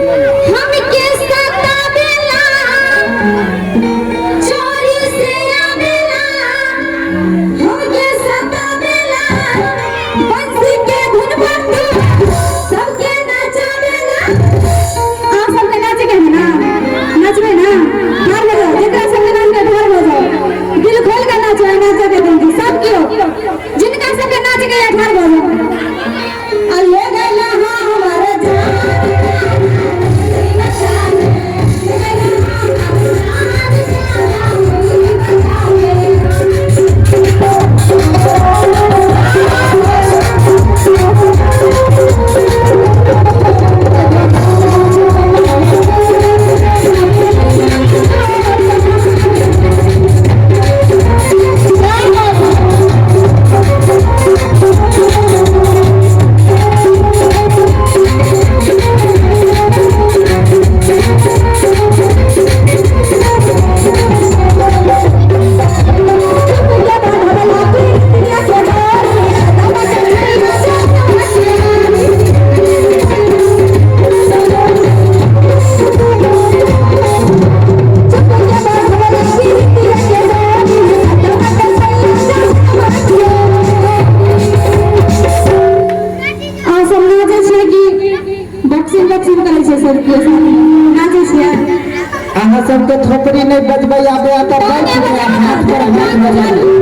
हम के सतावेला चोरी से आवेला हम के सतावेला बंसी के धुन पर तू सबके नचावेला आप सबके नाचे के है ना नचबे ना ढोल बजाओ जेकरा सबके नाच के ढोल बजाओ दिल खोल के नाचो नाचे के देंगे सब क्यों जिनका सबके नाच के ढोल बजाओ अल्ले गैला हमारा सबके थोपड़ी नहीं बजबै आबे आता हाथ पर हाथ बजा